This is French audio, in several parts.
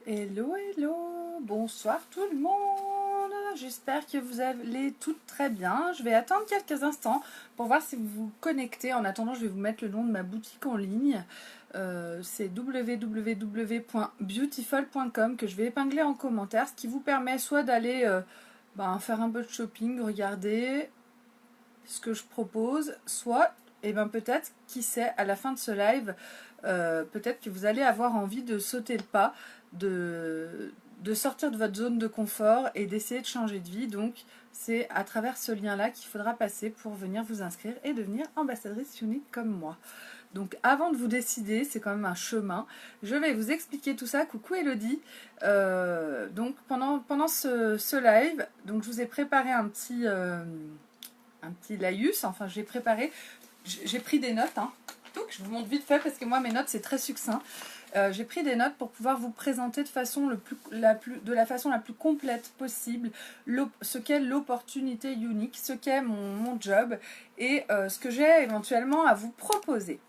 Hello, hello, bonsoir tout le monde. J'espère que vous allez toutes très bien. Je vais attendre quelques instants pour voir si vous vous connectez. En attendant, je vais vous mettre le nom de ma boutique en ligne. C'est www.beautiful.com que je vais épingler en commentaire, ce qui vous permet soit d'aller faire un peu de shopping, regarder ce que je propose, soit, et ben peut-être, qui sait, à la fin de ce live, peut-être que vous allez avoir envie de sauter le pas, de sortir de votre zone de confort et d'essayer de changer de vie. Donc c'est à travers ce lien-là qu'il faudra passer pour venir vous inscrire et devenir ambassadrice unique comme moi. Donc avant de vous décider, c'est quand même un chemin, je vais vous expliquer tout ça. Coucou Elodie. Donc pendant ce live, donc je vous ai préparé un petit laïus, enfin j'ai préparé, j'ai pris des notes, hein. Donc, je vous montre vite fait parce que moi mes notes c'est très succinct. J'ai pris des notes pour pouvoir vous présenter de la façon la plus complète possible ce qu'est l'opportunité unique, ce qu'est mon job et ce que j'ai éventuellement à vous proposer.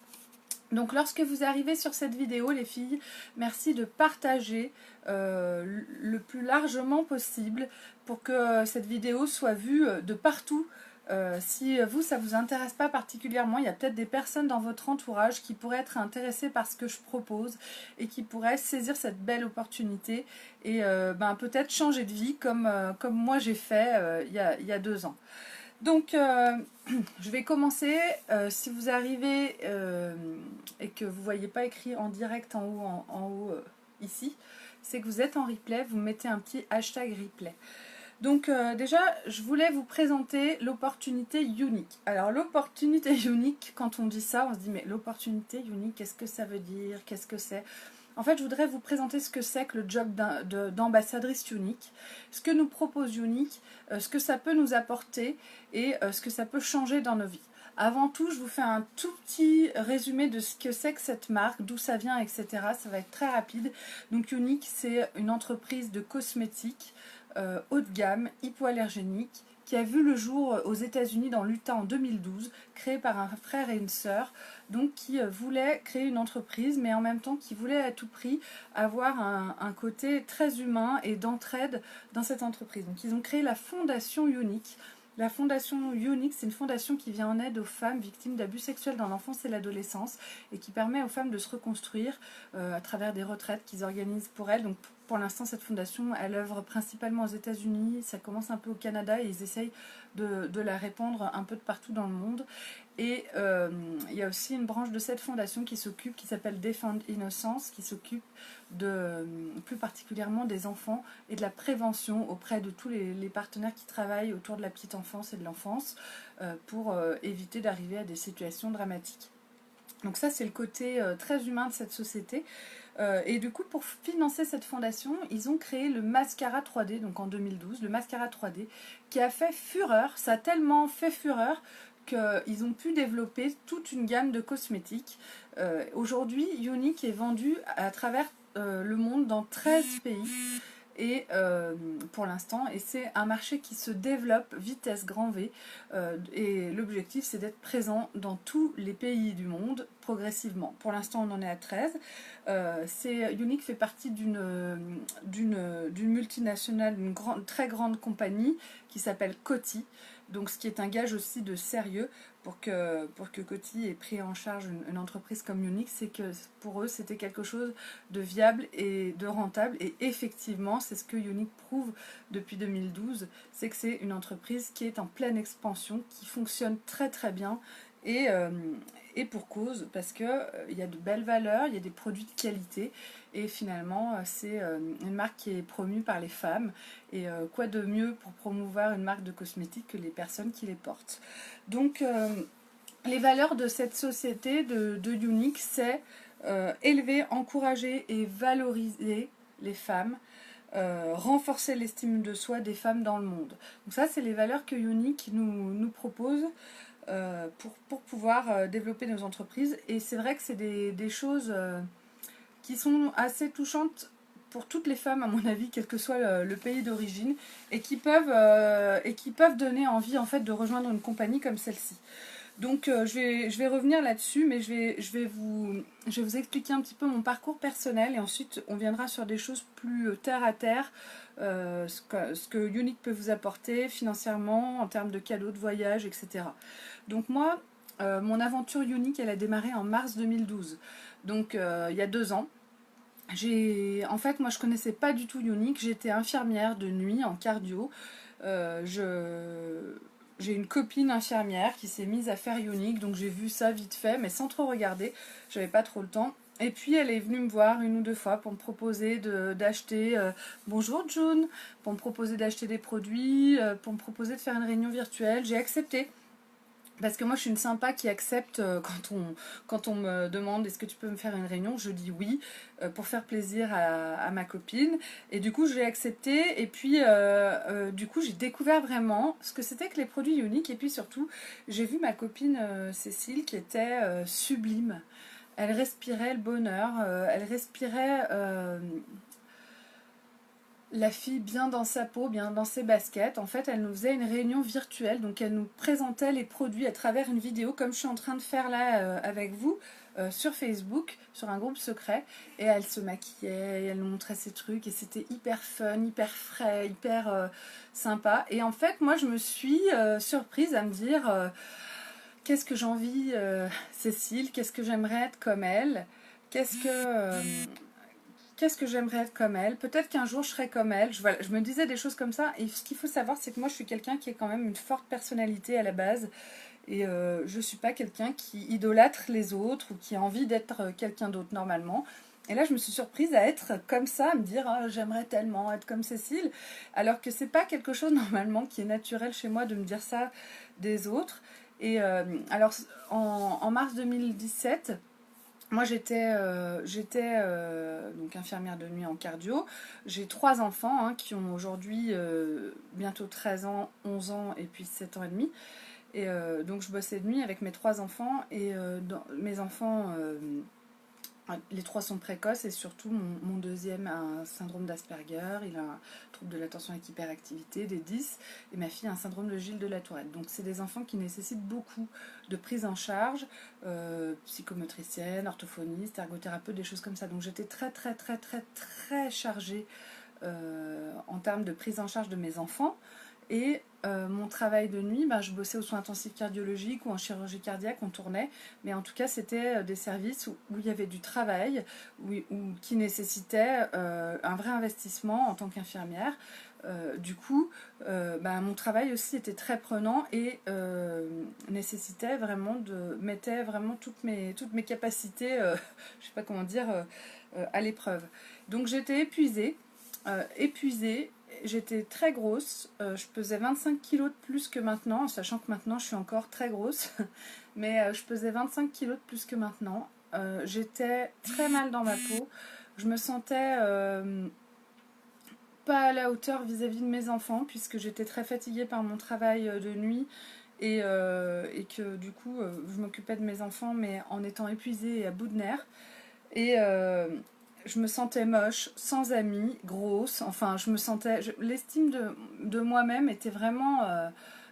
Donc lorsque vous arrivez sur cette vidéo les filles, merci de partager le plus largement possible pour que cette vidéo soit vue de partout. Si vous, ça ne vous intéresse pas particulièrement, il y a peut-être des personnes dans votre entourage qui pourraient être intéressées par ce que je propose et qui pourraient saisir cette belle opportunité et peut-être changer de vie comme moi j'ai fait il y a 2 ans. Donc, je vais commencer. Si vous arrivez et que vous ne voyez pas écrit en direct en haut ici, c'est que vous êtes en replay. Vous mettez un petit hashtag replay. Donc déjà, je voulais vous présenter l'opportunité unique. Alors l'opportunité unique, quand on dit ça, on se dit mais l'opportunité unique, qu'est-ce que ça veut dire? Qu'est-ce que c'est? En fait, je voudrais vous présenter ce que c'est que le job d'ambassadrice unique, ce que nous propose Unique, ce que ça peut nous apporter et ce que ça peut changer dans nos vies. Avant tout, je vous fais un tout petit résumé de ce que c'est que cette marque, d'où ça vient, etc. Ça va être très rapide. Donc Unique, c'est une entreprise de cosmétiques haut de gamme, hypoallergénique, qui a vu le jour aux États-Unis dans l'Utah en 2012, créé par un frère et une sœur, donc qui voulait créer une entreprise, mais en même temps qui voulait à tout prix avoir un côté très humain et d'entraide dans cette entreprise. Donc ils ont créé la Fondation Unique. La Fondation Unique, c'est une fondation qui vient en aide aux femmes victimes d'abus sexuels dans l'enfance et l'adolescence et qui permet aux femmes de se reconstruire à travers des retraites qu'ils organisent pour elles. Donc pour l'instant, cette fondation, elle œuvre principalement aux États-Unis, ça commence un peu au Canada et ils essayent de la répandre un peu de partout dans le monde. Et il y a aussi une branche de cette fondation qui s'appelle Defend Innocence, qui s'occupe plus particulièrement des enfants et de la prévention auprès de tous les partenaires qui travaillent autour de la petite enfance et de l'enfance pour éviter d'arriver à des situations dramatiques. Donc ça, c'est le côté très humain de cette société. Et du coup, pour financer cette fondation, ils ont créé le Mascara 3D, donc en 2012, le Mascara 3D, qui a fait fureur. Ça a tellement fait fureur qu'ils ont pu développer toute une gamme de cosmétiques. Aujourd'hui, Unique est vendu à travers le monde dans 13 pays. Et pour l'instant, et c'est un marché qui se développe vitesse grand V et l'objectif c'est d'être présent dans tous les pays du monde progressivement. Pour l'instant on en est à 13. Unique fait partie d'une multinationale, d'une très grande compagnie qui s'appelle Coty. Donc ce qui est un gage aussi de sérieux pour que Coty ait pris en charge une entreprise comme Unique, c'est que pour eux c'était quelque chose de viable et de rentable. Et effectivement, c'est ce que Unique prouve depuis 2012, c'est que c'est une entreprise qui est en pleine expansion, qui fonctionne très très bien et pour cause, parce qu'il y a de belles valeurs, il y a des produits de qualité et finalement c'est une marque qui est promue par les femmes et quoi de mieux pour promouvoir une marque de cosmétiques que les personnes qui les portent. Donc les valeurs de cette société de Unique, c'est élever, encourager et valoriser les femmes, renforcer l'estime de soi des femmes dans le monde. Donc ça, c'est les valeurs que Unique nous propose pour pouvoir développer nos entreprises. Et c'est vrai que c'est des choses qui sont assez touchantes pour toutes les femmes, à mon avis, quel que soit le pays d'origine, et qui peuvent donner envie en fait de rejoindre une compagnie comme celle-ci. Donc je vais revenir là-dessus, mais je vais vous expliquer un petit peu mon parcours personnel et ensuite on viendra sur des choses plus terre à terre, ce que Unique peut vous apporter financièrement, en termes de cadeaux, de voyage, etc. Donc moi, mon aventure Unique, elle a démarré en mars 2012, donc il y a 2 ans. En fait, moi je connaissais pas du tout Unique, j'étais infirmière de nuit en cardio. J'ai une copine infirmière qui s'est mise à faire Unique, donc j'ai vu ça vite fait, mais sans trop regarder, j'avais pas trop le temps. Et puis elle est venue me voir 1 ou 2 fois pour me proposer d'acheter, bonjour June, pour me proposer d'acheter des produits, pour me proposer de faire une réunion virtuelle. J'ai accepté. Parce que moi je suis une sympa qui accepte quand on me demande est-ce que tu peux me faire une réunion, je dis oui pour faire plaisir à ma copine. Et du coup j'ai accepté et puis du coup j'ai découvert vraiment ce que c'était que les produits uniques. Et puis surtout j'ai vu ma copine Cécile qui était sublime. Elle respirait le bonheur, elle respirait la fille bien dans sa peau, bien dans ses baskets. En fait, elle nous faisait une réunion virtuelle, donc elle nous présentait les produits à travers une vidéo, comme je suis en train de faire là avec vous, sur Facebook, sur un groupe secret. Et elle se maquillait, et elle nous montrait ses trucs, et c'était hyper fun, hyper frais, hyper sympa. Et en fait, moi, je me suis surprise à me dire, qu'est-ce que j'envie, Cécile, qu'est-ce que j'aimerais être comme elle, qu'est-ce que... qu'est-ce que j'aimerais être comme elle? Peut-être qu'un jour je serai comme elle. Voilà, je me disais des choses comme ça. Et ce qu'il faut savoir, c'est que moi je suis quelqu'un qui a quand même une forte personnalité à la base. Et je ne suis pas quelqu'un qui idolâtre les autres ou qui a envie d'être quelqu'un d'autre normalement. Et là, je me suis surprise à être comme ça, à me dire ah, j'aimerais tellement être comme Cécile. Alors que c'est pas quelque chose normalement qui est naturel chez moi de me dire ça des autres. Et alors en mars 2017, moi, j'étais donc infirmière de nuit en cardio. J'ai 3 enfants qui ont aujourd'hui bientôt 13 ans, 11 ans et puis 7 ans et demi. Et donc, je bossais de nuit avec mes 3 enfants. Et mes enfants, les 3 sont précoces et surtout mon deuxième a un syndrome d'Asperger, il a un trouble de l'attention avec hyperactivité, des 10, et ma fille a un syndrome de Gilles de la Tourette. Donc c'est des enfants qui nécessitent beaucoup de prise en charge, psychomotricienne, orthophoniste, ergothérapeute, des choses comme ça. Donc j'étais très très très très très chargée en termes de prise en charge de mes enfants. Et mon travail de nuit, je bossais aux soins intensifs cardiologiques ou en chirurgie cardiaque, on tournait. Mais en tout cas, c'était des services où il y avait du travail, qui nécessitait un vrai investissement en tant qu'infirmière. Du coup, mon travail aussi était très prenant et nécessitait vraiment mettait vraiment toutes mes capacités, je sais pas comment dire, à l'épreuve. Donc j'étais épuisée. J'étais très grosse, je pesais 25 kilos de plus que maintenant, sachant que maintenant je suis encore très grosse, mais je pesais 25 kilos de plus que maintenant. J'étais très mal dans ma peau, je me sentais pas à la hauteur vis-à-vis de mes enfants, puisque j'étais très fatiguée par mon travail de nuit et que du coup je m'occupais de mes enfants, mais en étant épuisée et à bout de nerfs. Et je me sentais moche, sans amis, grosse. Enfin, l'estime de moi-même était vraiment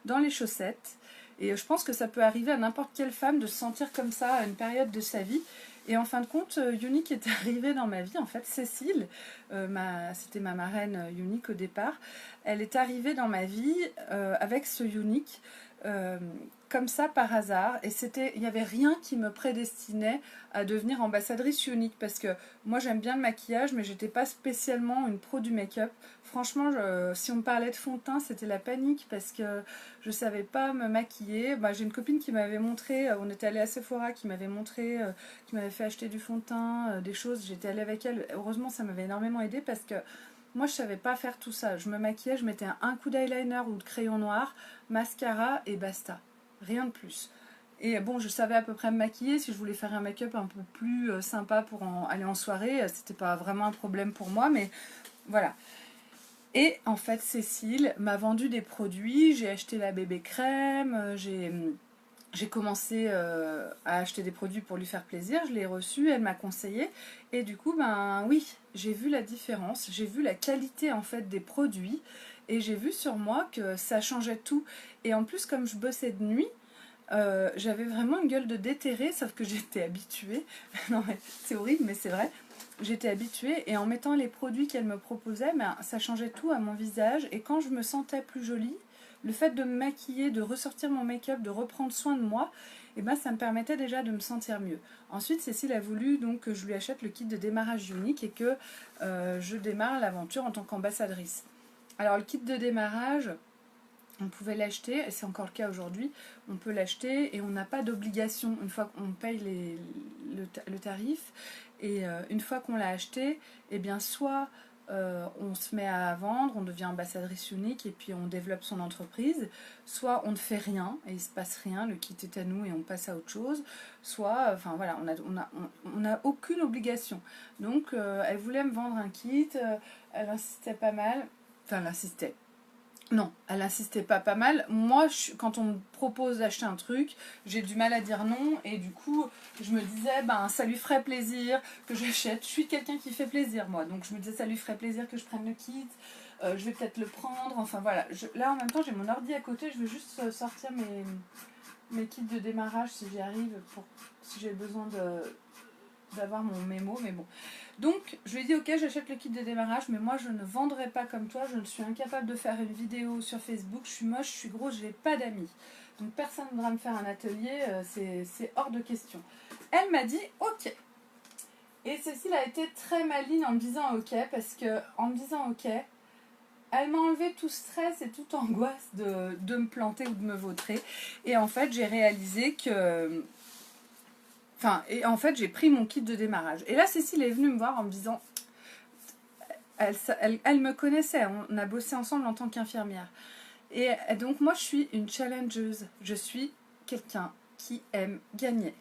dans les chaussettes. Et je pense que ça peut arriver à n'importe quelle femme de se sentir comme ça à une période de sa vie. Et en fin de compte, Unique est arrivée dans ma vie. En fait, Cécile, c'était ma marraine Unique au départ, elle est arrivée dans ma vie avec ce Unique. Comme ça par hasard, et il n'y avait rien qui me prédestinait à devenir ambassadrice Unique, parce que moi j'aime bien le maquillage, mais j'étais pas spécialement une pro du make-up. Franchement, si on me parlait de fond de teint, c'était la panique parce que je savais pas me maquiller. J'ai une copine qui m'avait montré, on était allé à Sephora, qui m'avait montré, qui m'avait fait acheter du fond de teint, des choses. J'étais allée avec elle. Heureusement, ça m'avait énormément aidé parce que moi je savais pas faire tout ça. Je me maquillais, je mettais un coup d'eyeliner ou de crayon noir, mascara et basta. Rien de plus. Et bon, je savais à peu près me maquiller. Si je voulais faire un make-up un peu plus sympa pour aller en soirée, c'était pas vraiment un problème pour moi, mais voilà. Et en fait, Cécile m'a vendu des produits. J'ai acheté la bébé crème, j'ai commencé à acheter des produits pour lui faire plaisir. Je l'ai reçu, elle m'a conseillé. Et du coup, oui, j'ai vu la différence. J'ai vu la qualité en fait des produits. Et j'ai vu sur moi que ça changeait tout. Et en plus, comme je bossais de nuit, j'avais vraiment une gueule de déterré, sauf que j'étais habituée. Non, mais c'est horrible, mais c'est vrai. J'étais habituée et en mettant les produits qu'elle me proposait, ben, ça changeait tout à mon visage. Et quand je me sentais plus jolie, le fait de me maquiller, de ressortir mon make-up, de reprendre soin de moi, et ben, ça me permettait déjà de me sentir mieux. Ensuite, Cécile a voulu donc que je lui achète le kit de démarrage unique et que je démarre l'aventure en tant qu'ambassadrice. Alors le kit de démarrage, on pouvait l'acheter, et c'est encore le cas aujourd'hui, on peut l'acheter et on n'a pas d'obligation une fois qu'on paye le tarif. Et une fois qu'on l'a acheté, eh bien soit on se met à vendre, on devient ambassadrice unique et puis on développe son entreprise, soit on ne fait rien et il ne se passe rien, le kit est à nous et on passe à autre chose, soit, enfin voilà, on n'a aucune obligation. Donc elle voulait me vendre un kit, elle insistait pas mal, enfin elle insistait. Non, elle insistait pas mal. Moi, quand on me propose d'acheter un truc, j'ai du mal à dire non. Et du coup, je me disais, ben, ça lui ferait plaisir que j'achète. Je suis quelqu'un qui fait plaisir, moi. Donc, je me disais, ça lui ferait plaisir que je prenne le kit. Je vais peut-être le prendre. Enfin, voilà. Là, en même temps, j'ai mon ordi à côté. Je veux juste sortir mes kits de démarrage si j'y arrive. Si j'ai besoin d'avoir mon mémo. Mais bon. Donc, je lui ai dit, ok, j'achète le kit de démarrage, mais moi, je ne vendrai pas comme toi. Je ne suis incapable de faire une vidéo sur Facebook. Je suis moche, je suis grosse, je n'ai pas d'amis. Donc, personne ne voudra me faire un atelier. C'est hors de question. Elle m'a dit, ok. Et Cécile a été très maligne en me disant ok, parce que en me disant ok, elle m'a enlevé tout stress et toute angoisse de me planter ou de me vautrer. Et en fait, j'ai réalisé que... Enfin, et en fait, j'ai pris mon kit de démarrage. Et là, Cécile est venue me voir en me disant... Elle me connaissait, on a bossé ensemble en tant qu'infirmière. Et donc, moi, je suis une challengeuse. Je suis quelqu'un qui aime gagner.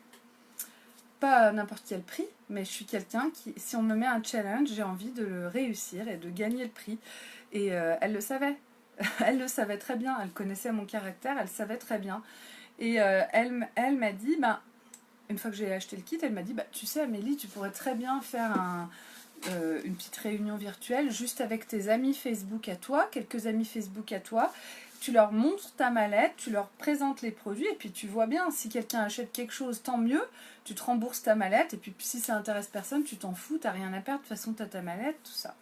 Pas à n'importe quel prix, mais je suis quelqu'un qui, si on me met un challenge, j'ai envie de le réussir et de gagner le prix. Et elle le savait. Elle le savait très bien. Elle connaissait mon caractère, elle savait très bien. Et elle m'a dit... Ben, une fois que j'ai acheté le kit, elle m'a dit bah, tu sais Amélie, tu pourrais très bien faire une petite réunion virtuelle juste avec tes amis Facebook à toi, quelques amis Facebook à toi. Tu leur montres ta mallette, tu leur présentes les produits et puis tu vois bien, si quelqu'un achète quelque chose, tant mieux, tu te rembourses ta mallette et puis si ça intéresse personne, tu t'en fous, t'as rien à perdre, de toute façon t'as ta mallette, tout ça.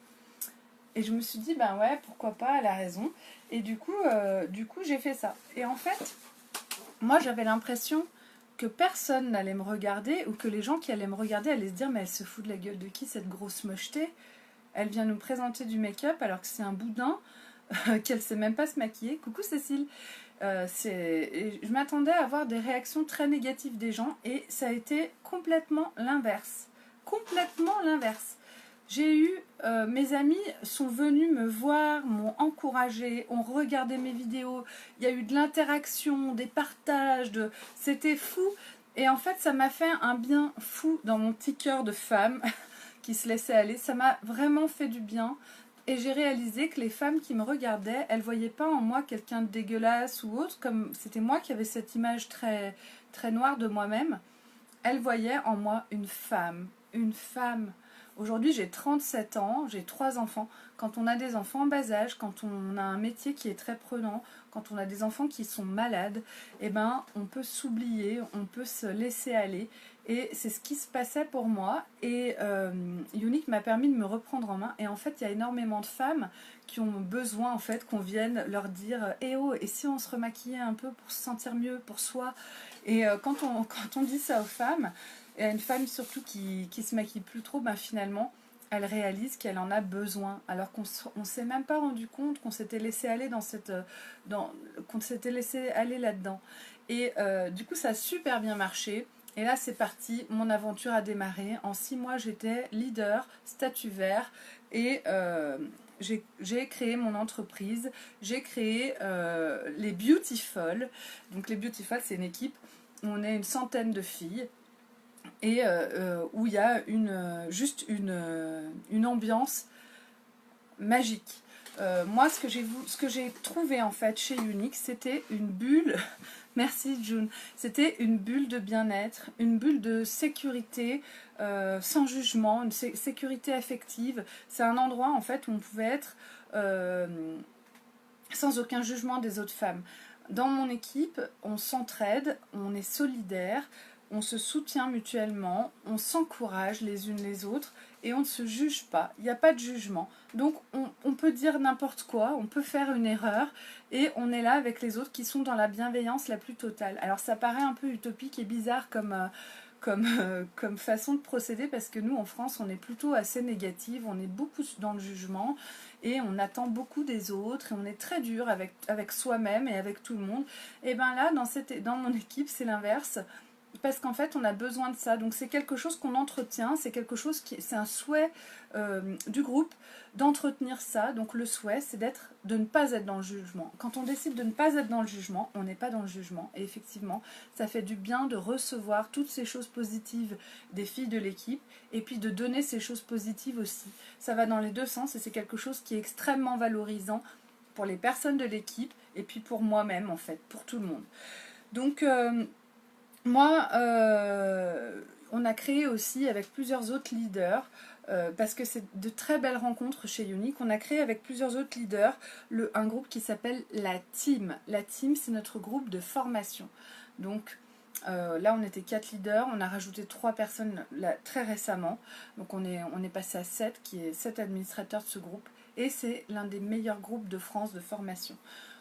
Et je me suis dit, ben ouais, pourquoi pas, elle a raison. Et du coup j'ai fait ça. Et en fait, moi j'avais l'impression que personne n'allait me regarder ou que les gens qui allaient me regarder allaient se dire mais elle se fout de la gueule de qui cette grosse mocheté, elle vient nous présenter du make-up alors que c'est un boudin, qu'elle sait même pas se maquiller. Coucou Cécile. Je m'attendais à avoir des réactions très négatives des gens et ça a été complètement l'inverse. Complètement l'inverse. J'ai eu, mes amis sont venus me voir, m'ont encouragé, ont regardé mes vidéos, il y a eu de l'interaction, des partages, c'était fou. Et en fait, ça m'a fait un bien fou dans mon petit cœur de femme qui se laissait aller. Ça m'a vraiment fait du bien. Et j'ai réalisé que les femmes qui me regardaient, elles ne voyaient pas en moi quelqu'un de dégueulasse ou autre, comme c'était moi qui avais cette image très, très noire de moi-même. Elles voyaient en moi une femme, une femme. Aujourd'hui, j'ai 37 ans, j'ai 3 enfants. Quand on a des enfants en bas âge, quand on a un métier qui est très prenant, quand on a des enfants qui sont malades, eh ben, on peut s'oublier, on peut se laisser aller. Et c'est ce qui se passait pour moi. Et Unique m'a permis de me reprendre en main. Et en fait, il y a énormément de femmes qui ont besoin en fait qu'on vienne leur dire « Eh oh, et si on se remaquillait un peu pour se sentir mieux pour soi ?» Et quand on dit ça aux femmes, et à une femme surtout qui se maquille plus trop, ben finalement, elle réalise qu'elle en a besoin. Alors qu'on ne s'est même pas rendu compte qu'on s'était laissé aller qu'on s'était laissé aller là-dedans. Et du coup, ça a super bien marché. Et là, c'est parti, mon aventure a démarré. En 6 mois, j'étais leader, statut vert, et j'ai créé mon entreprise. J'ai créé les Beautiful. Donc les Beautiful, c'est une équipe où on est une centaine de filles et où il y a juste une ambiance magique. Moi, ce que j'ai trouvé en fait chez Unique, c'était une bulle. Merci June. C'était une bulle de bien-être, une bulle de sécurité, sans jugement, une sécurité affective. C'est un endroit en fait où on pouvait être sans aucun jugement des autres femmes. dans mon équipe, on s'entraide, on est solidaire, on se soutient mutuellement, on s'encourage les unes les autres et on ne se juge pas. Il n'y a pas de jugement. Donc on peut dire n'importe quoi, on peut faire une erreur et on est là avec les autres qui sont dans la bienveillance la plus totale. Alors ça paraît un peu utopique et bizarre comme façon de procéder parce que nous en France on est plutôt assez négative, on est beaucoup dans le jugement et on attend beaucoup des autres et on est très dur avec soi-même et avec tout le monde. Et bien là dans mon équipe c'est l'inverse. Parce qu'en fait, on a besoin de ça. Donc, c'est quelque chose qu'on entretient. C'est quelque chose c'est un souhait du groupe d'entretenir ça. Donc, le souhait, c'est de ne pas être dans le jugement. Quand on décide de ne pas être dans le jugement, on n'est pas dans le jugement. Et effectivement, ça fait du bien de recevoir toutes ces choses positives des filles de l'équipe et puis de donner ces choses positives aussi. Ça va dans les deux sens et c'est quelque chose qui est extrêmement valorisant pour les personnes de l'équipe et puis pour moi-même, en fait, pour tout le monde. Donc, moi, on a créé aussi avec plusieurs autres leaders, parce que c'est de très belles rencontres chez Unique, on a créé avec plusieurs autres leaders un groupe qui s'appelle la Team. La Team, c'est notre groupe de formation. Donc là, on était 4 leaders, on a rajouté 3 personnes là, très récemment. Donc on est passé à 7, qui est 7 administrateurs de ce groupe. Et c'est l'un des meilleurs groupes de France de formation.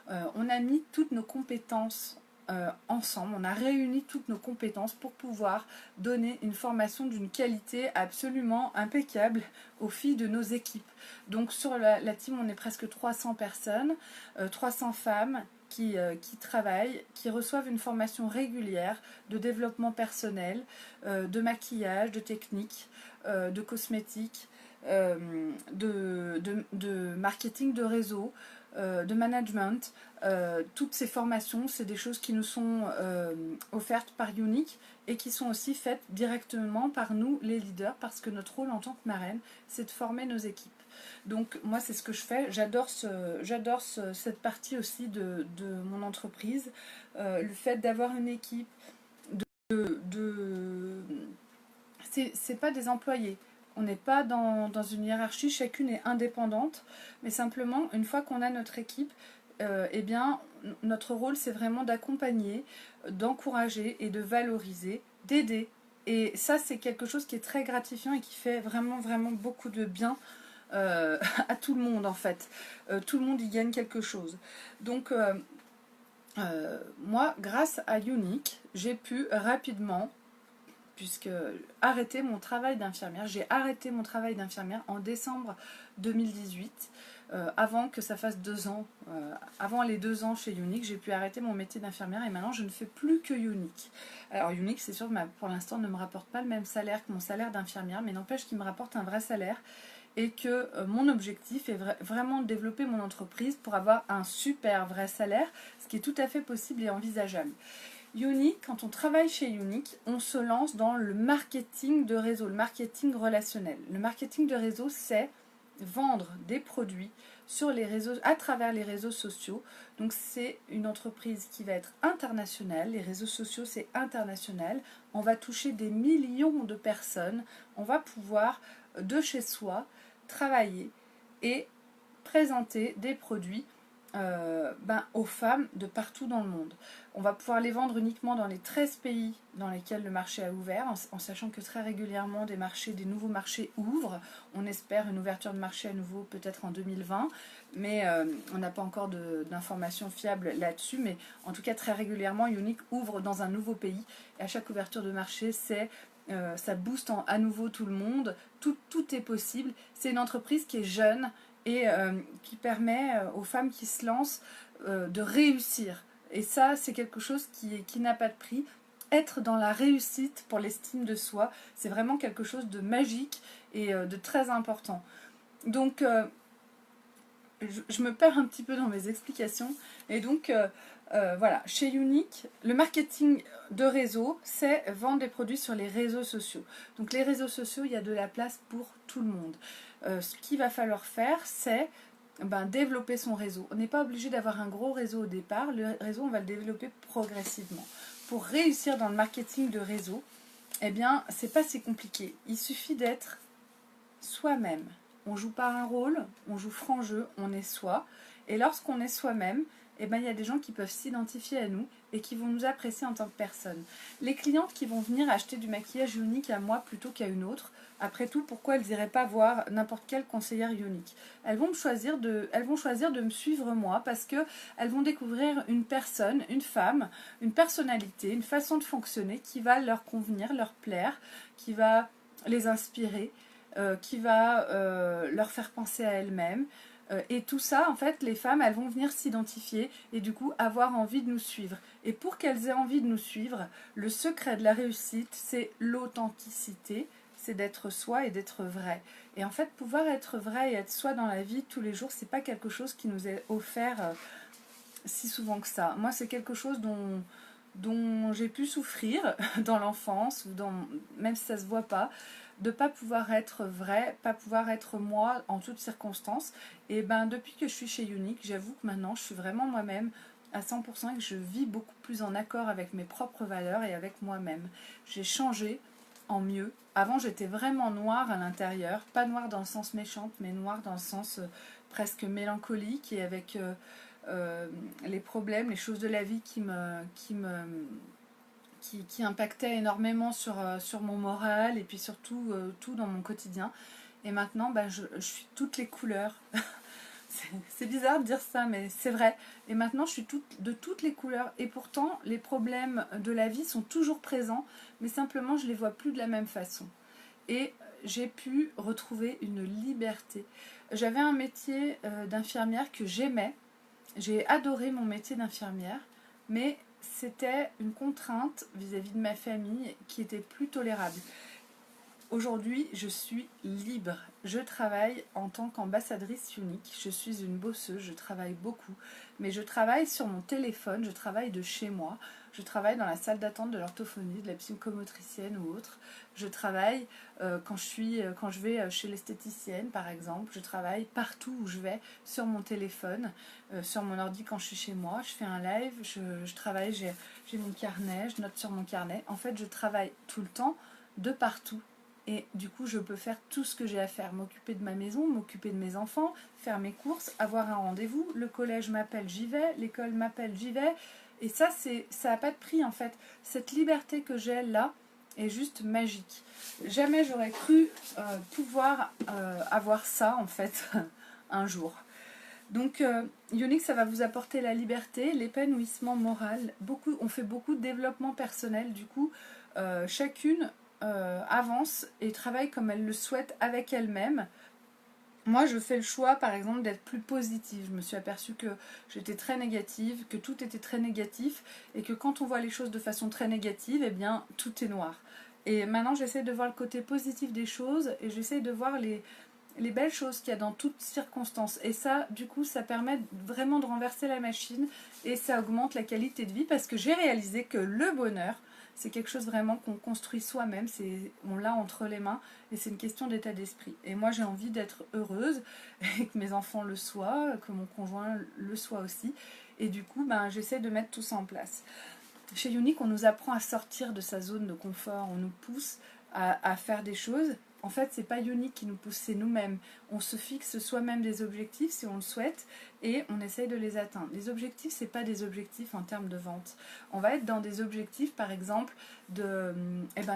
On a mis toutes nos compétences ensemble, on a réuni toutes nos compétences pour pouvoir donner une formation d'une qualité absolument impeccable aux filles de nos équipes. Donc sur la team, on est presque 300 personnes, 300 femmes qui travaillent, qui reçoivent une formation régulière de développement personnel, de maquillage, de technique, de cosmétique, de marketing de réseau, de management. Toutes ces formations, c'est des choses qui nous sont offertes par Unique et qui sont aussi faites directement par nous, les leaders, parce que notre rôle en tant que marraine, c'est de former nos équipes. Donc moi, c'est ce que je fais. J'adore cette partie aussi de mon entreprise. Le fait d'avoir une équipe, c'est pas des employés. On n'est pas dans une hiérarchie, chacune est indépendante, mais simplement, une fois qu'on a notre équipe, eh bien, notre rôle, c'est vraiment d'accompagner, d'encourager et de valoriser, d'aider. Et ça, c'est quelque chose qui est très gratifiant et qui fait vraiment, vraiment beaucoup de bien à tout le monde, en fait. Tout le monde y gagne quelque chose. Donc, moi, grâce à Unique, j'ai pu rapidement puisque arrêter mon travail d'infirmière. J'ai arrêté mon travail d'infirmière en décembre 2018, avant que ça fasse 2 ans. Avant les 2 ans chez Unique, j'ai pu arrêter mon métier d'infirmière et maintenant je ne fais plus que Unique. Alors Unique, c'est sûr, pour l'instant, ne me rapporte pas le même salaire que mon salaire d'infirmière, mais n'empêche qu'il me rapporte un vrai salaire et que mon objectif est vraiment de développer mon entreprise pour avoir un super vrai salaire, ce qui est tout à fait possible et envisageable. Unique, quand on travaille chez Unique, on se lance dans le marketing de réseau, le marketing relationnel. Le marketing de réseau, c'est vendre des produits sur les réseaux, à travers les réseaux sociaux. Donc c'est une entreprise qui va être internationale. Les réseaux sociaux, c'est international. On va toucher des millions de personnes. On va pouvoir, de chez soi, travailler et présenter des produits aux femmes de partout dans le monde. On va pouvoir les vendre uniquement dans les 13 pays dans lesquels le marché a ouvert, en sachant que très régulièrement des nouveaux marchés ouvrent. On espère une ouverture de marché à nouveau peut-être en 2020, mais on n'a pas encore d'informations fiables là-dessus, mais en tout cas très régulièrement Unique ouvre dans un nouveau pays et à chaque ouverture de marché ça booste à nouveau tout le monde, tout est possible. C'est une entreprise qui est jeune et qui permet aux femmes qui se lancent de réussir. Et ça, c'est quelque chose qui n'a pas de prix. Être dans la réussite pour l'estime de soi, c'est vraiment quelque chose de magique et de très important. Donc, je me perds un petit peu dans mes explications. Et donc, voilà, chez Unique, le marketing de réseau, c'est vendre des produits sur les réseaux sociaux. Donc, les réseaux sociaux, il y a de la place pour tout le monde. Ce qu'il va falloir faire, c'est développer son réseau. On n'est pas obligé d'avoir un gros réseau au départ. Le réseau, on va le développer progressivement. Pour réussir dans le marketing de réseau, eh bien, c'est pas si compliqué. Il suffit d'être soi-même. On joue pas un rôle, on joue franc jeu, on est soi. Et lorsqu'on est soi-même, eh ben, il y a des gens qui peuvent s'identifier à nous et qui vont nous apprécier en tant que personne. Les clientes qui vont venir acheter du maquillage unique à moi plutôt qu'à une autre, après tout, pourquoi elles n'iraient pas voir n'importe quelle conseillère unique? Elles vont choisir de me suivre moi parce qu'elles vont découvrir une personne, une femme, une personnalité, une façon de fonctionner qui va leur convenir, leur plaire, qui va les inspirer, qui va leur faire penser à elles-mêmes. Et tout ça, en fait, les femmes, elles vont venir s'identifier et du coup avoir envie de nous suivre. Et pour qu'elles aient envie de nous suivre, le secret de la réussite, c'est l'authenticité, c'est d'être soi et d'être vrai. Et en fait, pouvoir être vrai et être soi dans la vie tous les jours, c'est pas quelque chose qui nous est offert si souvent que ça. Moi, c'est quelque chose dont j'ai pu souffrir dans l'enfance, ou même si ça se voit pas, de pas pouvoir être vrai, pas pouvoir être moi en toutes circonstances. Et ben depuis que je suis chez Younique, j'avoue que maintenant je suis vraiment moi-même à 100% et que je vis beaucoup plus en accord avec mes propres valeurs et avec moi-même. J'ai changé en mieux. Avant j'étais vraiment noire à l'intérieur, pas noire dans le sens méchante, mais noire dans le sens presque mélancolique et avec les problèmes, les choses de la vie qui impactait énormément sur mon moral et puis surtout tout dans mon quotidien. Et maintenant, bah, je suis toutes les couleurs. C'est bizarre de dire ça, mais c'est vrai. Et maintenant, je suis de toutes les couleurs. Et pourtant, les problèmes de la vie sont toujours présents, mais simplement, je les vois plus de la même façon. Et j'ai pu retrouver une liberté. J'avais un métier d'infirmière que j'aimais. J'ai adoré mon métier d'infirmière, mais c'était une contrainte vis-à-vis de ma famille qui était plus tolérable. Aujourd'hui, je suis libre. Je travaille en tant qu'ambassadrice unique. Je suis une bosseuse, je travaille beaucoup. Mais je travaille sur mon téléphone, je travaille de chez moi. Je travaille dans la salle d'attente de l'orthophonie, de la psychomotricienne ou autre. Je travaille quand je vais chez l'esthéticienne, par exemple. Je travaille partout où je vais, sur mon téléphone, sur mon ordi quand je suis chez moi. Je fais un live, je travaille, j'ai mon carnet, je note sur mon carnet. En fait, je travaille tout le temps, de partout. Et du coup, je peux faire tout ce que j'ai à faire. M'occuper de ma maison, m'occuper de mes enfants, faire mes courses, avoir un rendez-vous. Le collège m'appelle, j'y vais. L'école m'appelle, j'y vais. Et ça n'a pas de prix en fait. Cette liberté que j'ai là est juste magique. Jamais j'aurais cru pouvoir avoir ça en fait un jour. Donc, Younique, ça va vous apporter la liberté, l'épanouissement moral. On fait beaucoup de développement personnel. Du coup, chacune avance et travaille comme elle le souhaite avec elle-même. Moi, je fais le choix, par exemple, d'être plus positive. Je me suis aperçue que j'étais très négative, que tout était très négatif, et que quand on voit les choses de façon très négative, eh bien, tout est noir. Et maintenant, j'essaie de voir le côté positif des choses, et j'essaie de voir les belles choses qu'il y a dans toutes circonstances. Et ça, du coup, ça permet vraiment de renverser la machine, et ça augmente la qualité de vie, parce que j'ai réalisé que le bonheur, c'est quelque chose vraiment qu'on construit soi-même, on l'a entre les mains, et c'est une question d'état d'esprit. Et moi, j'ai envie d'être heureuse, et que mes enfants le soient, que mon conjoint le soit aussi, et du coup, ben, j'essaie de mettre tout ça en place. Chez Younique, on nous apprend à sortir de sa zone de confort, on nous pousse à faire des choses. En fait, c'est pas Younique qui nous pousse, c'est nous-mêmes. On se fixe soi-même des objectifs si on le souhaite et on essaye de les atteindre. Les objectifs, c'est pas des objectifs en termes de vente. On va être dans des objectifs, par exemple, de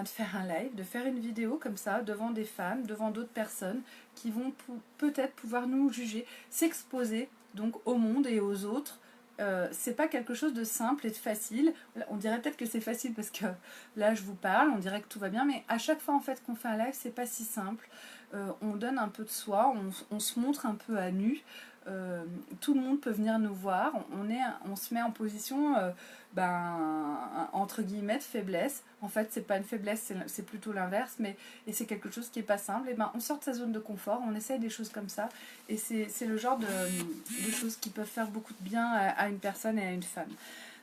faire un live, de faire une vidéo comme ça devant des femmes, devant d'autres personnes qui vont peut-être pouvoir nous juger, s'exposer donc au monde et aux autres. C'est pas quelque chose de simple et de facile. On dirait peut-être que c'est facile parce que là je vous parle, on dirait que tout va bien, mais à chaque fois en fait qu'on fait un live, c'est pas si simple. On donne un peu de soi, on se montre un peu à nu. Tout le monde peut venir nous voir. On se met en position entre guillemets de faiblesse. En fait, c'est pas une faiblesse, c'est plutôt l'inverse, et c'est quelque chose qui est pas simple. Et on sort de sa zone de confort, on essaye des choses comme ça, et c'est le genre de choses qui peuvent faire beaucoup de bien à une personne et à une femme.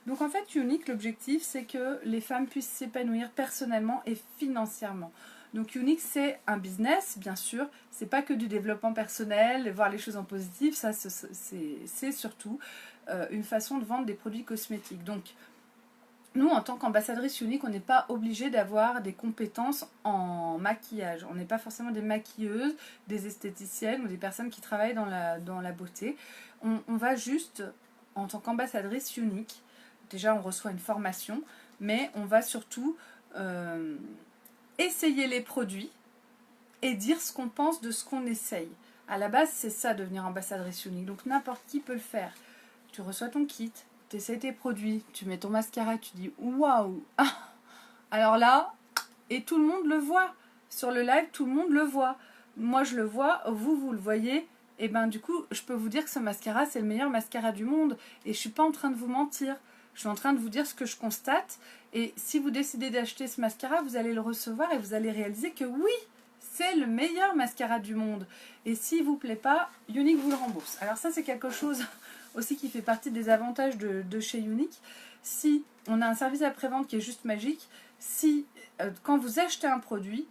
Donc en fait, Younique, l'objectif, c'est que les femmes puissent s'épanouir personnellement et financièrement. Donc Younique, c'est un business, bien sûr. C'est pas que du développement personnel, voir les choses en positif. Ça, c'est surtout une façon de vendre des produits cosmétiques. Donc, nous, en tant qu'ambassadrice Younique, on n'est pas obligé d'avoir des compétences en maquillage. On n'est pas forcément des maquilleuses, des esthéticiennes ou des personnes qui travaillent dans la beauté. On va juste en tant qu'ambassadrice Younique. Déjà, on reçoit une formation, mais on va surtout essayer les produits et dire ce qu'on pense de ce qu'on essaye. À la base, c'est ça, devenir ambassadrice Younique. Donc n'importe qui peut le faire. Tu reçois ton kit, tu essaies tes produits, tu mets ton mascara, tu dis waouh. Alors là, et tout le monde le voit. Sur le live, tout le monde le voit. Moi, je le vois, vous le voyez. Et ben du coup, je peux vous dire que ce mascara, c'est le meilleur mascara du monde. Et je suis pas en train de vous mentir. Je suis en train de vous dire ce que je constate. Et si vous décidez d'acheter ce mascara, vous allez le recevoir et vous allez réaliser que oui, c'est le meilleur mascara du monde. Et s'il ne vous plaît pas, Younique vous le rembourse. Alors ça, c'est quelque chose aussi qui fait partie des avantages de chez Younique. Si on a un service après-vente qui est juste magique, si quand vous achetez un produit,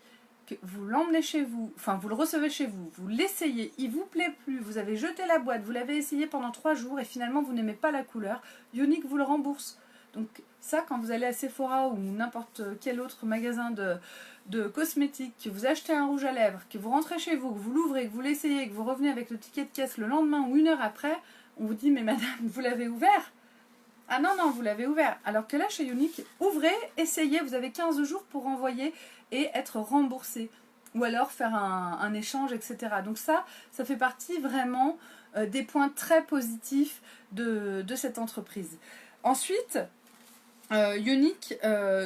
que vous l'emmenez chez vous, enfin vous le recevez chez vous, vous l'essayez, il vous plaît plus, vous avez jeté la boîte, vous l'avez essayé pendant 3 jours et finalement vous n'aimez pas la couleur, Younique vous le rembourse. Donc ça, quand vous allez à Sephora ou n'importe quel autre magasin de cosmétiques, que vous achetez un rouge à lèvres, que vous rentrez chez vous, que vous l'ouvrez, que vous l'essayez, que vous revenez avec le ticket de caisse le lendemain ou 1 heure après, on vous dit mais madame, vous l'avez ouvert? Ah non, non, vous l'avez ouvert. Alors que là, chez Younique, ouvrez, essayez, vous avez 15 jours pour envoyer et être remboursé. Ou alors faire un échange, etc. Donc ça fait partie vraiment des points très positifs de cette entreprise. Ensuite, Younique,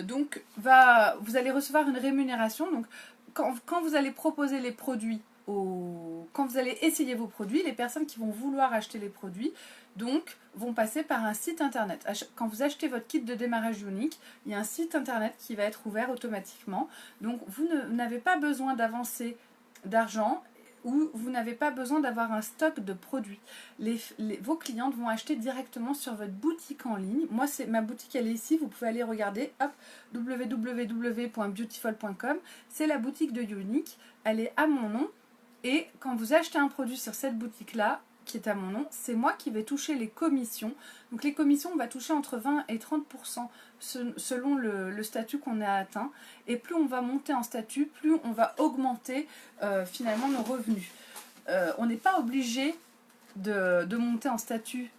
donc, vous allez recevoir une rémunération. Donc, quand vous allez proposer les produits, quand vous allez essayer vos produits, les personnes qui vont vouloir acheter les produits, donc, vont passer par un site internet. Quand vous achetez votre kit de démarrage Younique, il y a un site internet qui va être ouvert automatiquement. Donc, vous n'avez pas besoin d'avancer d'argent ou vous n'avez pas besoin d'avoir un stock de produits. Vos clientes vont acheter directement sur votre boutique en ligne. Moi, ma boutique, elle est ici. Vous pouvez aller regarder. Hop, www.beautiful.com. C'est la boutique de Younique. Elle est à mon nom. Et quand vous achetez un produit sur cette boutique-là, qui est à mon nom, c'est moi qui vais toucher les commissions. Donc les commissions, on va toucher entre 20 et 30% selon le statut qu'on a atteint. Et plus on va monter en statut, plus on va augmenter finalement nos revenus. On n'est pas obligé de monter en statut.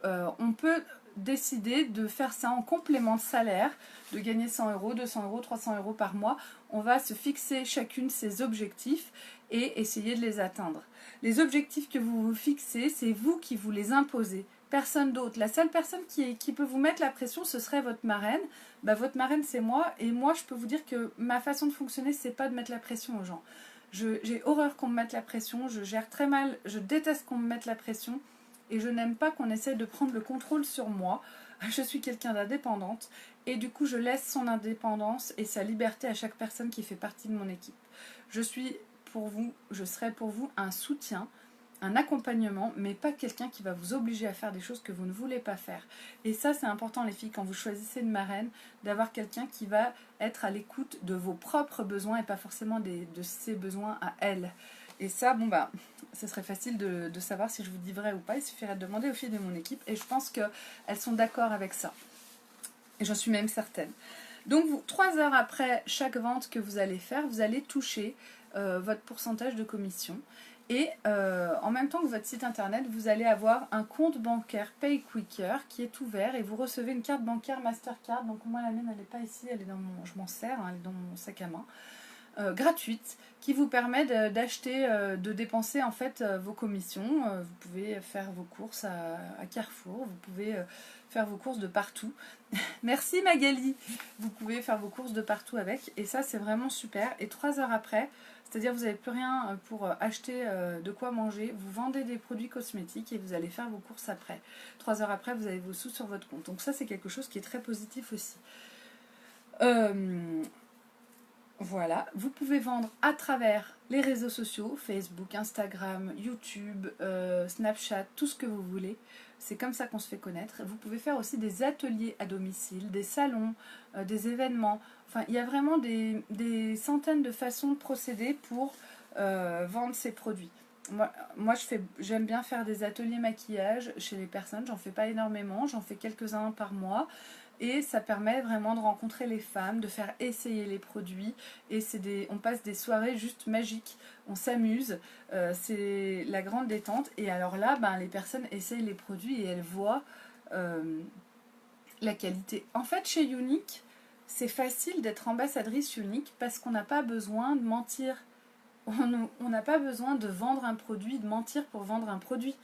On peut décider de faire ça en complément de salaire, de gagner 100 euros, 200 euros, 300 euros par mois. On va se fixer chacune ses objectifs et essayer de les atteindre. Les objectifs que vous vous fixez, c'est vous qui vous les imposez, personne d'autre. La seule personne qui peut vous mettre la pression, ce serait votre marraine. Bah, votre marraine, c'est moi, et moi, je peux vous dire que ma façon de fonctionner, c'est pas de mettre la pression aux gens. J'ai horreur qu'on me mette la pression, je gère très mal, je déteste qu'on me mette la pression, et je n'aime pas qu'on essaie de prendre le contrôle sur moi. Je suis quelqu'un d'indépendante, et du coup, je laisse son indépendance et sa liberté à chaque personne qui fait partie de mon équipe. Je serai pour vous un soutien, un accompagnement, mais pas quelqu'un qui va vous obliger à faire des choses que vous ne voulez pas faire. Et ça, c'est important, les filles, quand vous choisissez une marraine, d'avoir quelqu'un qui va être à l'écoute de vos propres besoins et pas forcément de ses besoins à elle. Et ça, bon bah, ce serait facile de savoir si je vous dis vrai ou pas. Il suffirait de demander aux filles de mon équipe et je pense qu'elles sont d'accord avec ça. Et j'en suis même certaine. Donc, 3 heures après chaque vente que vous allez faire, vous allez toucher votre pourcentage de commission. Et en même temps que votre site internet, vous allez avoir un compte bancaire PayQuicker qui est ouvert et vous recevez une carte bancaire Mastercard. Donc moi la mienne elle n'est pas ici, elle est dans je m'en sers, elle est dans mon sac à main. Gratuite, qui vous permet d'acheter, de dépenser en fait vos commissions. Vous pouvez faire vos courses à Carrefour, vous pouvez faire vos courses de partout. Merci Magali. Vous pouvez faire vos courses de partout avec et ça c'est vraiment super. Et 3 heures après, c'est-à-dire vous n'avez plus rien pour acheter de quoi manger, vous vendez des produits cosmétiques et vous allez faire vos courses après. 3 heures après, vous avez vos sous sur votre compte. Donc ça c'est quelque chose qui est très positif aussi. Voilà, vous pouvez vendre à travers les réseaux sociaux, Facebook, Instagram, YouTube, Snapchat, tout ce que vous voulez. C'est comme ça qu'on se fait connaître. Vous pouvez faire aussi des ateliers à domicile, des salons, des événements. Enfin, il y a vraiment des centaines de façons de procéder pour vendre ces produits. Moi j'aime bien faire des ateliers maquillage chez les personnes. J'en fais pas énormément, j'en fais quelques-uns par mois. Et ça permet vraiment de rencontrer les femmes, de faire essayer les produits. Et on passe des soirées juste magiques. On s'amuse. C'est la grande détente. Et alors là, les personnes essayent les produits et elles voient euh, la qualité. En fait, chez Younique, c'est facile d'être ambassadrice Younique parce qu'on n'a pas besoin de mentir. On n'a pas besoin de vendre un produit, de mentir pour vendre un produit.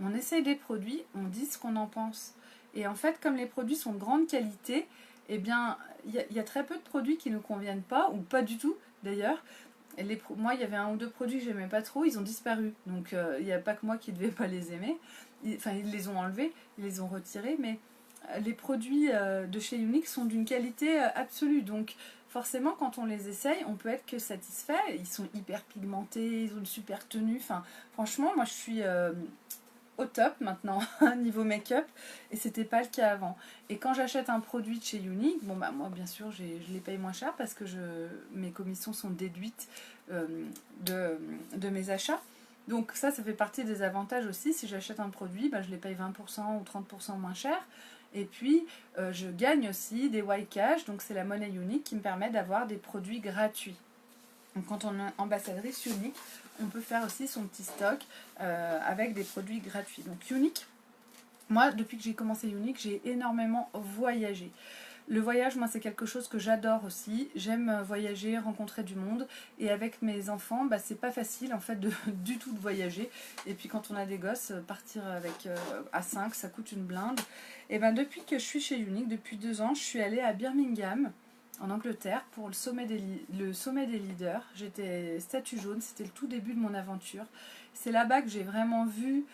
On essaye des produits, on dit ce qu'on en pense. Et en fait, comme les produits sont de grande qualité, eh bien, il y a très peu de produits qui ne nous conviennent pas, ou pas du tout d'ailleurs. Moi, il y avait un ou deux produits que j'aimais pas trop, ils ont disparu. Donc, il n'y a pas que moi qui ne devais pas les aimer. Enfin, ils les ont enlevés, ils les ont retirés, mais les produits de chez Younique sont d'une qualité absolue. Donc, forcément, quand on les essaye, on peut être que satisfait. Ils sont hyper pigmentés, ils ont une super tenue. Enfin, franchement, moi, je suis au top maintenant niveau make-up et c'était pas le cas avant. Et quand j'achète un produit de chez Younique, bon bah moi bien sûr je les paye moins cher parce que mes commissions sont déduites euh, de mes achats. Donc ça fait partie des avantages aussi. Si j'achète un produit, bah, je les paye 20% ou 30% moins cher. Et puis je gagne aussi des white cash, donc c'est la monnaie Younique qui me permet d'avoir des produits gratuits. Donc quand on est ambassadrice Younique, on peut faire aussi son petit stock avec des produits gratuits. Donc Younique, moi depuis que j'ai commencé Younique, j'ai énormément voyagé. Le voyage, moi c'est quelque chose que j'adore aussi. J'aime voyager, rencontrer du monde. Et avec mes enfants, bah, c'est pas facile en fait du tout de voyager. Et puis quand on a des gosses, partir avec à 5, ça coûte une blinde. Et ben depuis que je suis chez Younique, depuis 2 ans, je suis allée à Birmingham en Angleterre pour le sommet des leaders. J'étais statue jaune, c'était le tout début de mon aventure. C'est là-bas que j'ai vraiment vu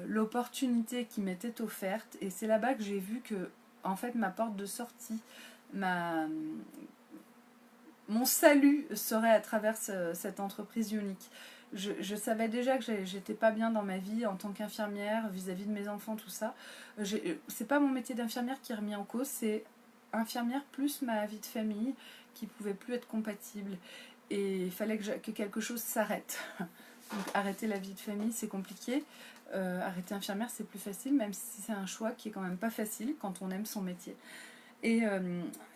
l'opportunité qui m'était offerte et c'est là-bas que j'ai vu que en fait ma porte de sortie, mon salut serait à travers cette entreprise Younique. Je savais déjà que j'étais pas bien dans ma vie en tant qu'infirmière vis-à-vis de mes enfants, tout ça. C'est pas mon métier d'infirmière qui est remis en cause, c'est infirmière plus ma vie de famille qui pouvait plus être compatible et il fallait que quelque chose s'arrête. Donc arrêter la vie de famille c'est compliqué, arrêter infirmière c'est plus facile même si c'est un choix qui est quand même pas facile quand on aime son métier. Et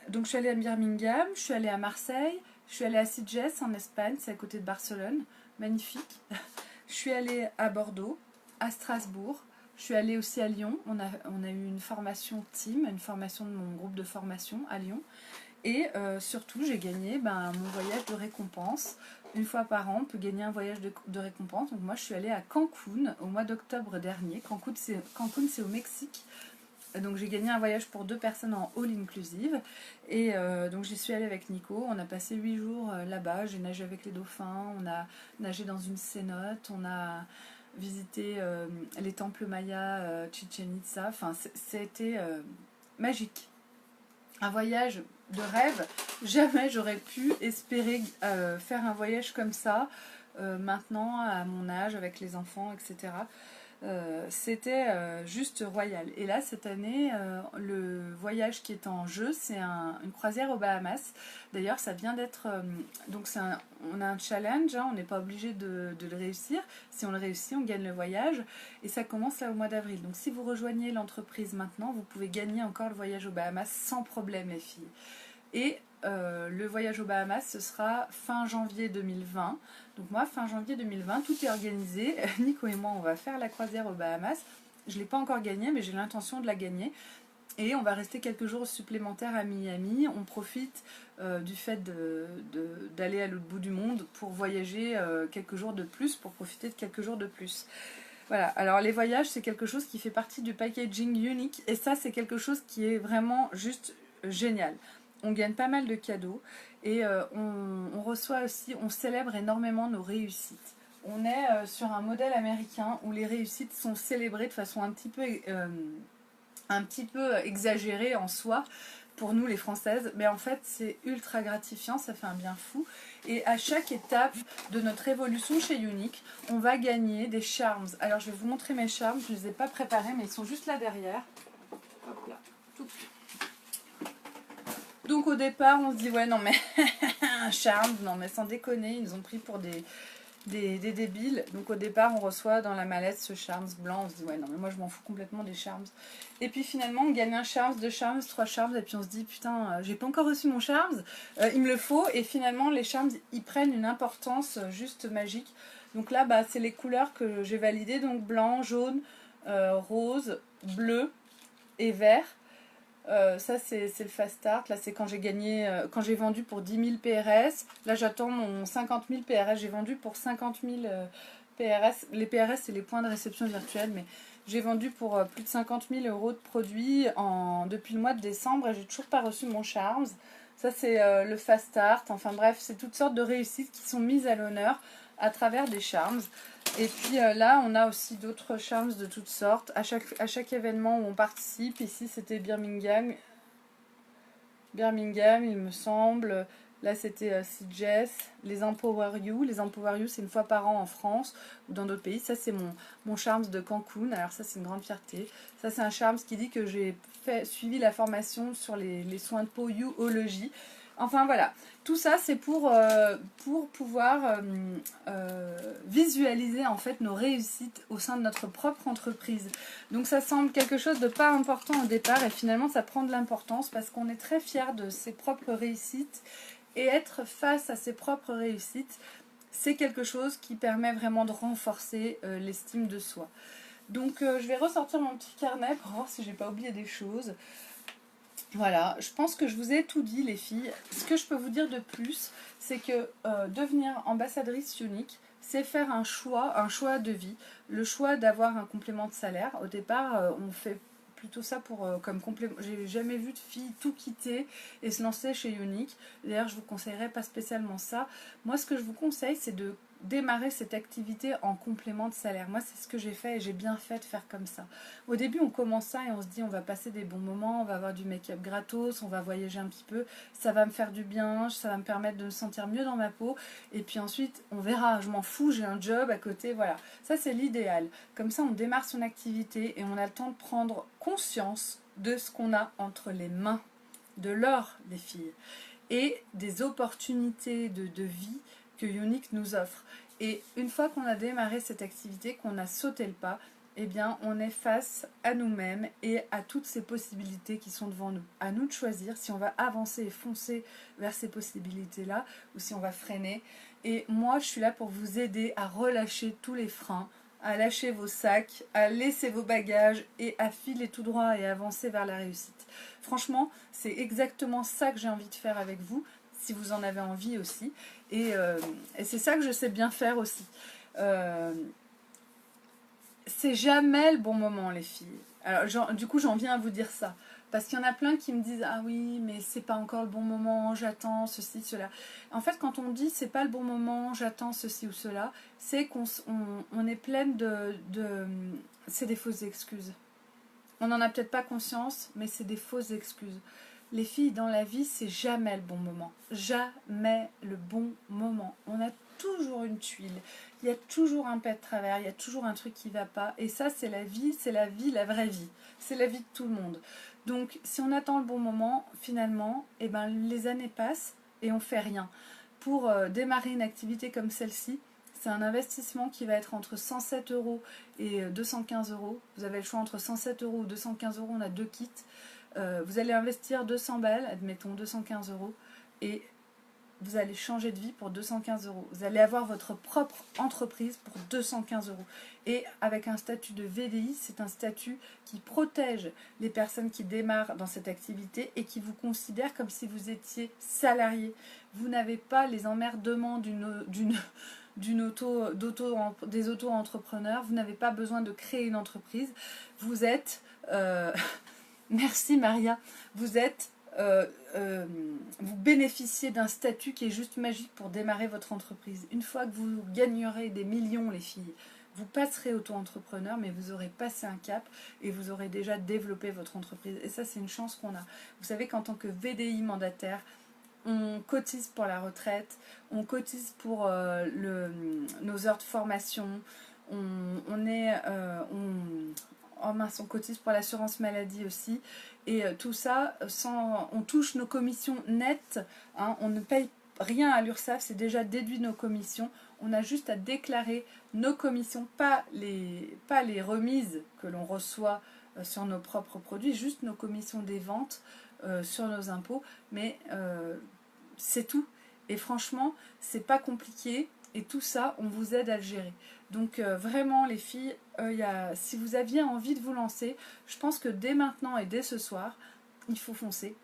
donc je suis allée à Birmingham, je suis allée à Marseille, je suis allée à Sitges en Espagne, c'est à côté de Barcelone, magnifique. Je suis allée à Bordeaux, à Strasbourg, je suis allée aussi à Lyon, on a eu une formation team, une formation de mon groupe de formation à Lyon. Et surtout, j'ai gagné mon voyage de récompense. Une fois par an, on peut gagner un voyage de récompense. Donc moi, je suis allée à Cancun au mois d'octobre dernier. Cancun, c'est au Mexique. Donc j'ai gagné un voyage pour 2 personnes en all inclusive. Et donc j'y suis allée avec Nico. On a passé 8 jours là-bas. J'ai nagé avec les dauphins. On a nagé dans une cénote. On a visité les temples mayas, Chichen Itza. Enfin, c'était magique. Un voyage de rêve. Jamais j'aurais pu espérer faire un voyage comme ça maintenant à mon âge avec les enfants, etc. C'était juste royal. Et là, cette année, le voyage qui est en jeu, c'est une croisière aux Bahamas. D'ailleurs, ça vient d'être... donc, on a un challenge, hein, on n'est pas obligé de le réussir. Si on le réussit, on gagne le voyage. Et ça commence là au mois d'avril. Donc, si vous rejoignez l'entreprise maintenant, vous pouvez gagner encore le voyage aux Bahamas sans problème, les filles. Et le voyage aux Bahamas, ce sera fin janvier 2020. Donc moi, fin janvier 2020, tout est organisé. Nico et moi, on va faire la croisière aux Bahamas. Je ne l'ai pas encore gagnée, mais j'ai l'intention de la gagner. Et on va rester quelques jours supplémentaires à Miami. On profite du fait d'aller à l'autre bout du monde pour voyager quelques jours de plus, pour profiter de quelques jours de plus. Voilà, alors les voyages, c'est quelque chose qui fait partie du packaging Younique. Et ça, c'est quelque chose qui est vraiment juste génial. On gagne pas mal de cadeaux et on reçoit aussi, on célèbre énormément nos réussites. On est sur un modèle américain où les réussites sont célébrées de façon un petit peu exagérée en soi pour nous les Françaises, mais en fait c'est ultra gratifiant, ça fait un bien fou. Et à chaque étape de notre évolution chez Younique, on va gagner des charms. Alors je vais vous montrer mes charms, je ne les ai pas préparés mais ils sont juste là derrière. Hop là, tout. Donc au départ, on se dit, ouais, non mais, un charme, non mais sans déconner, ils nous ont pris pour des débiles. Donc au départ, on reçoit dans la mallette ce charms blanc, on se dit, ouais, non mais moi je m'en fous complètement des charms. Et puis finalement, on gagne un charms, 2 charms, 3 charms, et puis on se dit, putain, j'ai pas encore reçu mon charms, il me le faut. Et finalement, les charms, ils prennent une importance juste magique. Donc là, c'est les couleurs que j'ai validées, donc blanc, jaune, rose, bleu. et vert. Ça c'est le fast start. Là c'est quand j'ai gagné, quand j'ai vendu pour 10 000 PRS. Là j'attends mon 50 000 PRS. J'ai vendu pour 50 000 PRS. Les PRS c'est les points de réception virtuelle, mais j'ai vendu pour plus de 50 000 euros de produits depuis le mois de décembre et j'ai toujours pas reçu mon Charms. Ça c'est le fast start. Enfin bref, c'est toutes sortes de réussites qui sont mises à l'honneur à travers des Charms. Et puis là, on a aussi d'autres charms de toutes sortes. À chaque événement où on participe, ici c'était Birmingham, il me semble. Là, c'était CJS, les Empower You. Les Empower You, c'est une fois par an en France ou dans d'autres pays. Ça, c'est mon Charms de Cancun. Alors ça, c'est une grande fierté. Ça, c'est un Charms qui dit que j'ai suivi la formation sur les soins de peau You-ology. Enfin voilà, tout ça c'est pour pouvoir visualiser en fait nos réussites au sein de notre propre entreprise. Donc ça semble quelque chose de pas important au départ et finalement ça prend de l'importance parce qu'on est très fier de ses propres réussites et être face à ses propres réussites, c'est quelque chose qui permet vraiment de renforcer l'estime de soi. Donc je vais ressortir mon petit carnet pour voir si j'ai pas oublié des choses. Voilà, je pense que je vous ai tout dit les filles. Ce que je peux vous dire de plus, c'est que devenir ambassadrice unique, c'est faire un choix de vie. Le choix d'avoir un complément de salaire. Au départ, on fait plutôt ça pour comme complément. J'ai jamais vu de fille tout quitter et se lancer chez Unique. D'ailleurs, je vous conseillerais pas spécialement ça. Moi, ce que je vous conseille, c'est de démarrer cette activité en complément de salaire. Moi, c'est ce que j'ai fait et j'ai bien fait de faire comme ça. Au début, on commence ça et on se dit on va passer des bons moments, on va avoir du make-up gratos, on va voyager un petit peu, ça va me faire du bien, ça va me permettre de me sentir mieux dans ma peau. Et puis ensuite, on verra, je m'en fous, j'ai un job à côté, voilà. Ça, c'est l'idéal. Comme ça, on démarre son activité et on a le temps de prendre conscience de ce qu'on a entre les mains, de l'or, les filles, et des opportunités de vie que Unique nous offre. Et une fois qu'on a démarré cette activité, qu'on a sauté le pas, eh bien, on est face à nous-mêmes et à toutes ces possibilités qui sont devant nous. À nous de choisir si on va avancer et foncer vers ces possibilités-là ou si on va freiner. Et moi, je suis là pour vous aider à relâcher tous les freins, à lâcher vos sacs, à laisser vos bagages et à filer tout droit et avancer vers la réussite. Franchement, c'est exactement ça que j'ai envie de faire avec vous, si vous en avez envie aussi. Et c'est ça que je sais bien faire aussi. C'est jamais le bon moment, les filles. Alors, du coup, j'en viens à vous dire ça. Parce qu'il y en a plein qui me disent ah oui, mais c'est pas encore le bon moment, j'attends ceci, cela. En fait, quand on dit c'est pas le bon moment, j'attends ceci ou cela, c'est qu'on est pleine c'est des fausses excuses. On n'en a peut-être pas conscience, mais c'est des fausses excuses. Les filles, dans la vie, c'est jamais le bon moment. Jamais le bon moment. On a toujours une tuile. Il y a toujours un pet de travers. Il y a toujours un truc qui ne va pas. Et ça, c'est la vie, la vraie vie. C'est la vie de tout le monde. Donc, si on attend le bon moment, finalement, eh ben, les années passent et on ne fait rien. Pour démarrer une activité comme celle-ci, c'est un investissement qui va être entre 107 euros et 215 euros. Vous avez le choix entre 107 euros ou 215 euros. On a deux kits. Vous allez investir 200 balles, admettons 215 euros, et vous allez changer de vie pour 215 euros. Vous allez avoir votre propre entreprise pour 215 euros. Et avec un statut de VDI, c'est un statut qui protège les personnes qui démarrent dans cette activité et qui vous considère comme si vous étiez salarié. Vous n'avez pas les emmerdements des auto-entrepreneurs. Vous n'avez pas besoin de créer une entreprise. Vous êtes... Merci Maria, vous bénéficiez d'un statut qui est juste magique pour démarrer votre entreprise. Une fois que vous gagnerez des millions, les filles, vous passerez auto-entrepreneur, mais vous aurez passé un cap et vous aurez déjà développé votre entreprise. Et ça, c'est une chance qu'on a. Vous savez qu'en tant que VDI mandataire, on cotise pour la retraite, on cotise pour nos heures de formation, on cotise pour l'assurance maladie aussi. Et tout ça, on touche nos commissions nettes. Hein, on ne paye rien à l'URSSAF, c'est déjà déduit de nos commissions. On a juste à déclarer nos commissions, pas les remises que l'on reçoit sur nos propres produits, juste nos commissions des ventes sur nos impôts. Mais c'est tout. Et franchement, c'est pas compliqué. Et tout ça, on vous aide à le gérer. Donc vraiment les filles, si vous aviez envie de vous lancer, je pense que dès maintenant et dès ce soir, il faut foncer.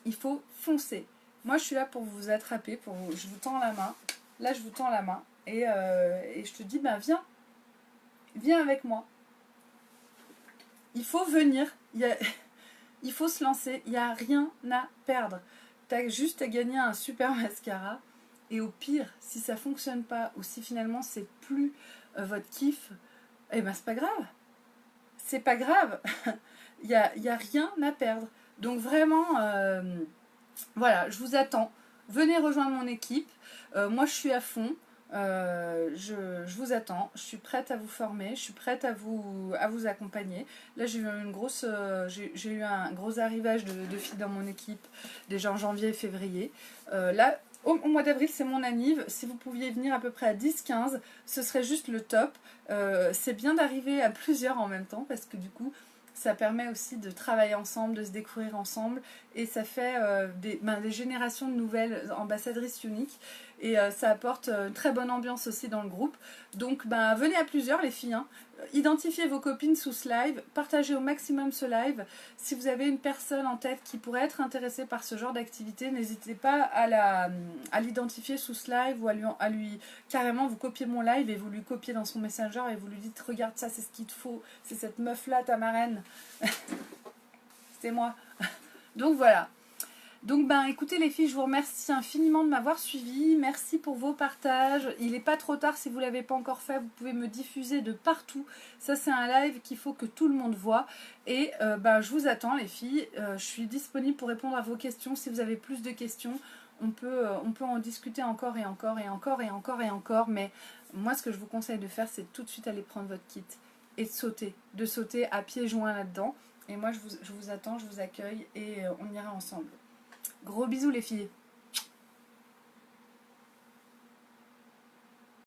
Il faut foncer. Moi je suis là pour vous attraper, je vous tends la main. Là je vous tends la main et je te dis, ben viens avec moi. Il faut venir, il faut se lancer, il n'y a rien à perdre. Tu as juste à gagner un super mascara. Et au pire, si ça fonctionne pas, ou si finalement c'est plus votre kiff, eh ben c'est pas grave. C'est pas grave. Il y a rien à perdre. Donc vraiment, voilà, je vous attends. Venez rejoindre mon équipe. Moi, je suis à fond. Je vous attends. Je suis prête à vous former. Je suis prête à vous accompagner. Là, j'ai eu un gros arrivage de filles dans mon équipe déjà en janvier et février. Là, au mois d'avril, c'est mon anniv. Si vous pouviez venir à peu près à 10-15, ce serait juste le top. C'est bien d'arriver à plusieurs en même temps parce que du coup, ça permet aussi de travailler ensemble, de se découvrir ensemble et ça fait des générations de nouvelles ambassadrices uniques et ça apporte une très bonne ambiance aussi dans le groupe. Donc venez à plusieurs les filles, hein. Identifiez vos copines sous ce live, partagez au maximum ce live. Si vous avez une personne en tête qui pourrait être intéressée par ce genre d'activité, n'hésitez pas à l'identifier sous ce live ou à lui carrément vous copiez mon live et vous lui copiez dans son messenger et vous lui dites regarde ça, c'est ce qu'il te faut, c'est cette meuf là ta marraine. C'est moi. Donc voilà. Donc écoutez les filles, je vous remercie infiniment de m'avoir suivi. Merci pour vos partages. Il n'est pas trop tard si vous ne l'avez pas encore fait. Vous pouvez me diffuser de partout. Ça c'est un live qu'il faut que tout le monde voit. Et je vous attends les filles. Je suis disponible pour répondre à vos questions. Si vous avez plus de questions, on peut en discuter encore et encore et encore et encore et encore. Mais moi ce que je vous conseille de faire, c'est tout de suite aller prendre votre kit et de sauter à pieds joints là-dedans. Et moi je vous attends, je vous accueille et on ira ensemble. Gros bisous les filles.